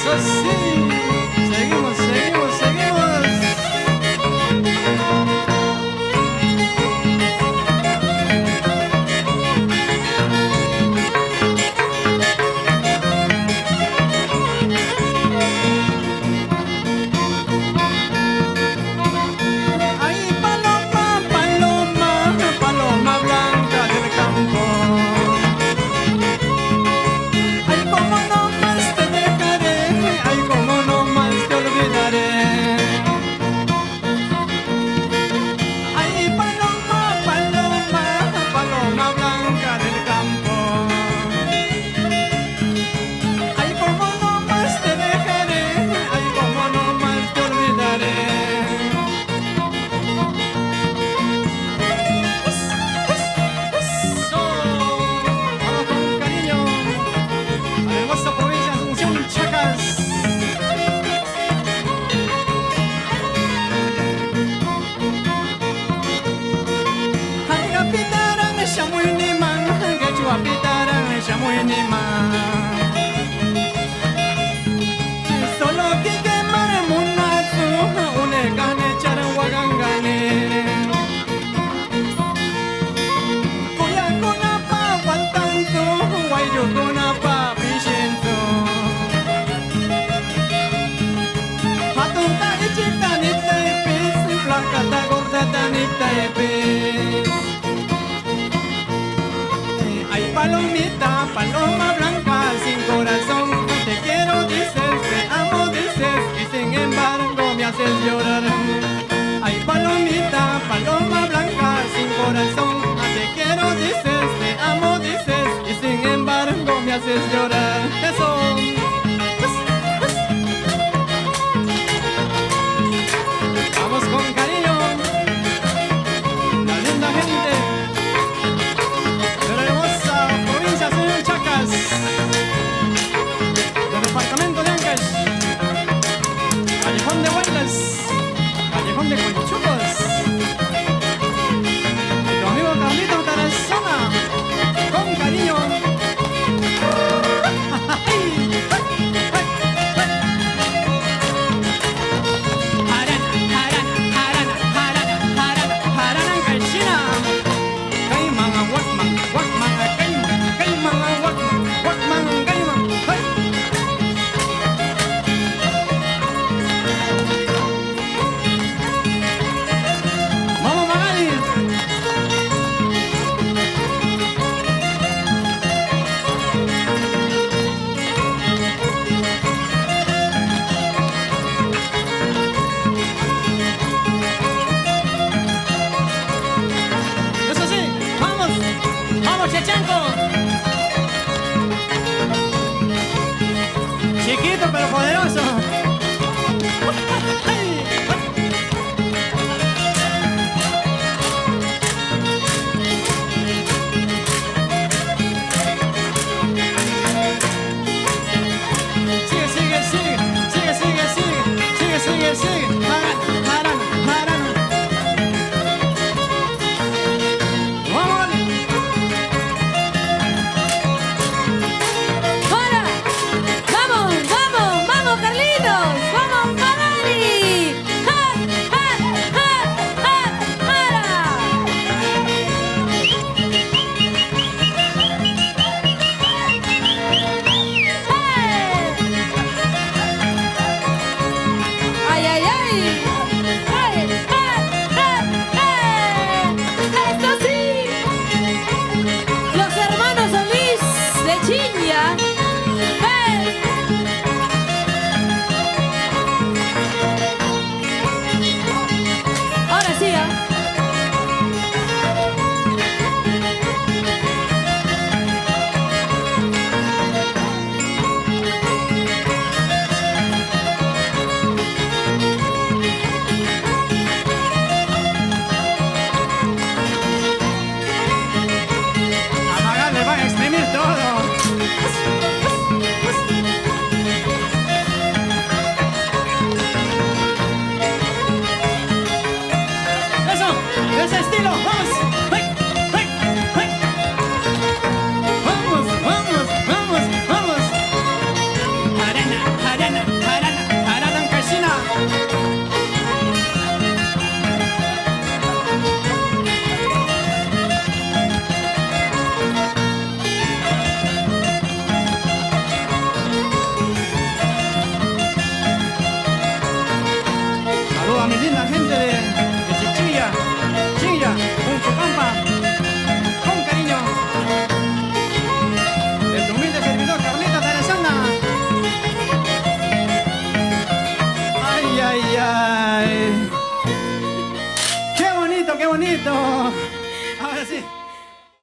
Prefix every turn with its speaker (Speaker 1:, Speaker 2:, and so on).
Speaker 1: Eso sí, seguimos, seguimos, seguimos. Ay, paloma, paloma, paloma blanca del campo. Ay, cómo no más te dejaré, ay, cómo no más te olvidaré. Ay, paloma, paloma, paloma blanca del campo. Ay, cómo no más te dejaré, ay, cómo no más te olvidaré. Eso, vamos con cariño a la hermosa provincia de Asunción, Chacas. Ay, kapitaran siya mo'y nimang, gachua pitaran siya mo'y nimang. Solo que quemar munazo, une gane charang wagang gane. Kuya ko na pa waltanto, wayo ko na pa pisento. Hatong ta'ichita ni taipis, plakata gordata ni taipis. Ay, palomita, paloma blanca sin corazón, te quiero dices, te amo dices, y sin embargo me haces llorar. Ay, palomita, paloma blanca sin corazón, te quiero dices, te amo dices, y sin embargo me haces llorar. Eso. Vamos con cariño, la linda gente de la hermosa provincia de Chacas, del departamento de Ancash, Callejón de Huaylas, Callejón de Conchucos, y tu amigo Carlito Tarazona, con cariño. Vamos, Magali. Eso sí, vamos, vamos, Chechenko.